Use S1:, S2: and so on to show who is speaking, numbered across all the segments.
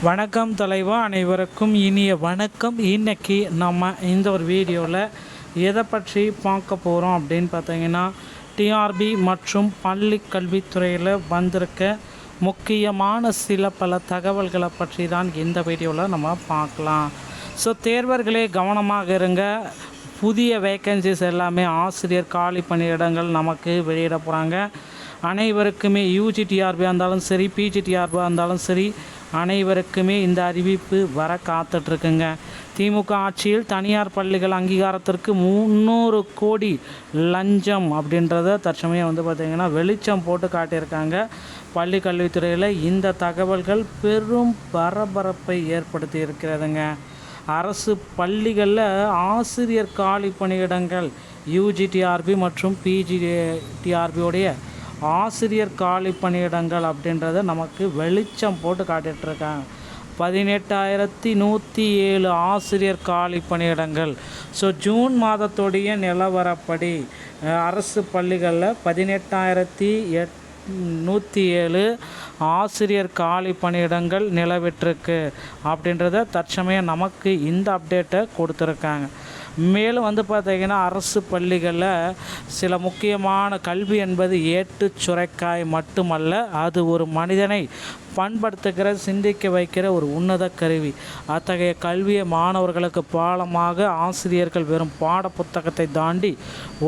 S1: வணக்கம் தலைவா, அனைவருக்கும் இனிய வணக்கம். இன்றைக்கி நம்ம இந்த ஒரு வீடியோவில் எதை பற்றி பார்க்க போகிறோம் அப்படின்னு பார்த்தீங்கன்னா, டிஆர்பி மற்றும் பள்ளி கல்வித்துறையில் வந்திருக்க முக்கியமான பல தகவல்களை பற்றி தான் இந்த வீடியோவில் நம்ம பார்க்கலாம். ஸோ தேர்வர்களே கவனமாக இருங்க. புதிய வேக்கன்சிஸ் எல்லாமே ஆசிரியர் காலி பணியிடங்கள் நமக்கு வெளியிட போகிறாங்க. அனைவருக்குமே யூஜிடிஆர்பியாக இருந்தாலும் சரி, பிஜிடிஆர்பியாக இருந்தாலும் சரி, அனைவருக்குமே இந்த அறிவிப்பு வர காத்துட்ருக்குங்க. திமுக ஆட்சியில் தனியார் பள்ளிகள் அங்கீகாரத்திற்கு 300 கோடி லஞ்சம் அப்படின்றத தற்சமயம் பார்த்திங்கன்னா வெளிச்சம் போட்டு காட்டியிருக்காங்க. பள்ளி கல்வித்துறையில் இந்த தகவல்கள் பெரும் பரபரப்பை ஏற்படுத்தி இருக்கிறதுங்க. அரசு பள்ளிகளில் ஆசிரியர் காலி பணியிடங்கள் யூஜிடிஆர்பி மற்றும் பிஜிடிஆர்பியோடைய ஆசிரியர் காலி பணியிடங்கள் அப்படின்றத நமக்கு வெளிச்சம் போட்டு காட்டிகிட்ருக்காங்க. 18,107 ஆசிரியர் காலி பணியிடங்கள். ஸோ ஜூன் மாதத்துடைய நிலவரப்படி அரசு பள்ளிகளில் 18,107 ஆசிரியர் காலி பணியிடங்கள் நிலவிட்டிருக்கு அப்படின்றத தற்சமயம் நமக்கு இந்த அப்டேட்டை கொடுத்துருக்காங்க. மேலும் பார்த்திங்கன்னா, அரசு பள்ளிகளில் சில முக்கியமான கல்வி என்பது ஏட்டு சுரைக்காய் மட்டுமல்ல, அது ஒரு மனிதனை பண்படுத்துகிற, சிந்திக்க வைக்கிற ஒரு உன்னத கருவி. அத்தகைய கல்வியை மாணவர்களுக்கு பாலமாக ஆசிரியர்கள் வெறும் பாட புத்தகத்தை தாண்டி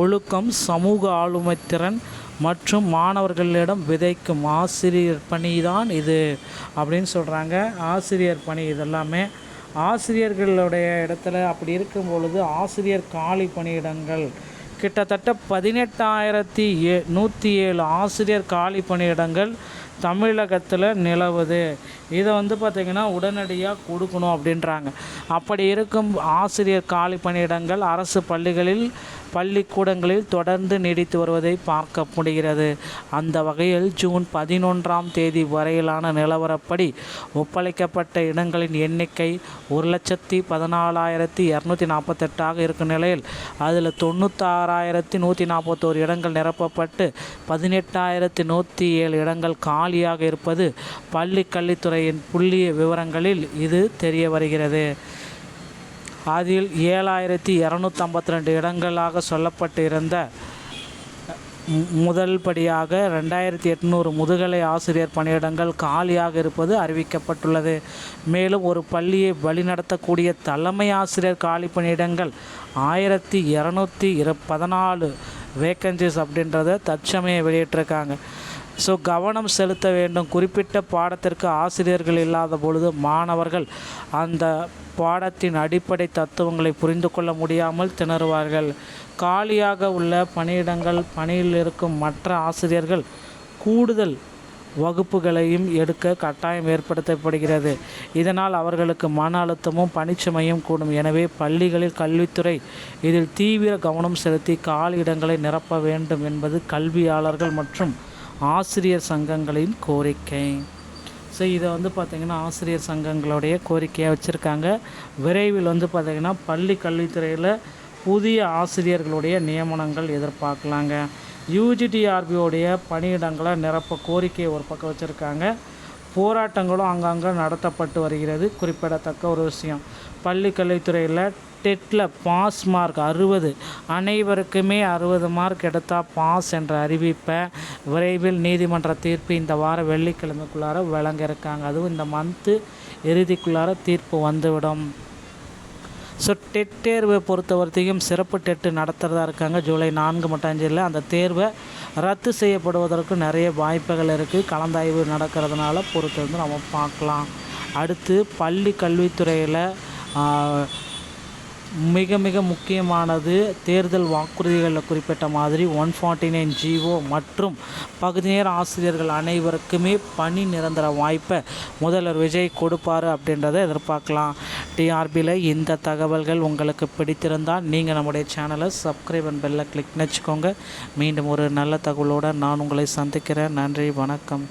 S1: ஒழுக்கம், சமூக ஆளுமை திறன் மற்றும் மாணவர்களிடம் விதைக்கும் ஆசிரியர் பணி தான் இது அப்படின்னு சொல்கிறாங்க. ஆசிரியர் பணி இதெல்லாமே ஆசிரியர்களுடைய இடத்துல அப்படி இருக்கும் பொழுது ஆசிரியர் காலி பணியிடங்கள் கிட்டத்தட்ட 18,107 ஆசிரியர் காலி பணியிடங்கள் தமிழகத்தில் நிலவுது. இதை பார்த்திங்கன்னா உடனடியாக கொடுக்கணும் அப்படின்றாங்க. அப்படி இருக்கும் ஆசிரியர் காலி பணியிடங்கள் அரசு பள்ளிக்கூடங்களில் தொடர்ந்து நீடித்து வருவதை பார்க்க முடிகிறது. அந்த வகையில் ஜூன் 11ஆம் தேதி வரையிலான நிலவரப்படி ஒப்படைக்கப்பட்ட இடங்களின் எண்ணிக்கை 1,14,248 இருக்கும் நிலையில் அதில் 96,141 இடங்கள் நிரப்பப்பட்டு 18,107 இடங்கள் காலியாக இருப்பது பள்ளி கல்வித்துறையின் புள்ளிய விவரங்களில் இது தெரிய வருகிறது. அதில் 7,252 இடங்களாக சொல்லப்பட்டு இருந்த முதல் படியாக 2,800 முதுகலை ஆசிரியர் பணியிடங்கள் காலியாக இருப்பது அறிவிக்கப்பட்டுள்ளது. மேலும் ஒரு பள்ளியை வழிநடத்தக்கூடிய தலைமை ஆசிரியர் காலி பணியிடங்கள் 1,214 வேக்கன்சிஸ் அப்படின்றத தற்சமயம் வெளியிட்டிருக்காங்க. ஸோ கவனம் செலுத்த வேண்டும். குறிப்பிட்ட பாடத்திற்கு ஆசிரியர்கள் இல்லாத பொழுது மாணவர்கள் அந்த பாடத்தின் அடிப்படை தத்துவங்களை புரிந்து கொள்ள முடியாமல் திணறுவார்கள். காலியாக உள்ள பணியிடங்கள் பணியில் இருக்கும் மற்ற ஆசிரியர்கள் கூடுதல் வகுப்புகளையும் எடுக்க கட்டாயம் ஏற்படுத்தப்படுகிறது. இதனால் அவர்களுக்கு மன அழுத்தமும் பணிச்சுமையும் கூடும். எனவே பள்ளிகளில் கல்வித்துறை இதில் தீவிர கவனம் செலுத்தி காலி இடங்களை நிரப்ப வேண்டும் என்பது கல்வியாளர்கள் மற்றும் ஆசிரியர் சங்கங்களின் கோரிக்கை. ஸோ இதை பார்த்திங்கன்னா ஆசிரியர் சங்கங்களுடைய கோரிக்கையாக வச்சுருக்காங்க. விரைவில் பார்த்திங்கன்னா பள்ளி கல்வித்துறையில் புதிய ஆசிரியர்களுடைய நியமனங்கள் எதிர்பார்க்கலாங்க. யூஜிடிஆர்பியோடைய பணியிடங்களை நிரப்ப கோரிக்கையை ஒரு பக்கம் வச்சுருக்காங்க. போராட்டங்களும் அங்கங்கே நடத்தப்பட்டு வருகிறது. குறிப்பிடத்தக்க ஒரு விஷயம், பள்ளி கல்வித்துறையில் டெட்டில் பாஸ் மார்க் 60, அனைவருக்குமே 60 மார்க் எடுத்தால் பாஸ் என்ற அறிவிப்பை விரைவில் நீதிமன்ற தீர்ப்பு இந்த வாரம் வெள்ளிக்கிழமைக்குள்ளார வழங்க இருக்காங்க. அதுவும் இந்த மந்த்து இறுதிக்குள்ளார தீர்ப்பு வந்துவிடும். ஸோ டெட் தேர்வை பொறுத்தவரைக்கும் சிறப்பு டெட்டு நடத்துகிறதா இருக்காங்க. ஜூலை 4 மற்றும் 5 அந்த தேர்வை ரத்து செய்யப்படுவதற்கு நிறைய வாய்ப்புகள் இருக்குது. கலந்தாய்வு நடக்கிறதுனால பொறுத்து நம்ம பார்க்கலாம். அடுத்து பள்ளி கல்வித்துறையில் மிக மிக முக்கியமானது தேர்தல் வாக்குறுதிகளில் குறிப்பிட்ட மாதிரி 149 ஜிஓ மற்றும் பகுதி நேர ஆசிரியர்கள் அனைவருக்குமே பணி நிரந்தர வாய்ப்பை முதல்வர் விஜய் கொடுப்பார் அப்படின்றத எதிர்பார்க்கலாம். டிஆர்பியில் இந்த தகவல்கள் உங்களுக்கு பிடித்திருந்தால் நீங்கள் நம்முடைய சேனலை சப்ஸ்கிரைப் அண்ட் பெல்லை கிளிக் வச்சுக்கோங்க. மீண்டும் ஒரு நல்ல தகவலோடு நான் உங்களை சந்திக்கிறேன். நன்றி, வணக்கம்.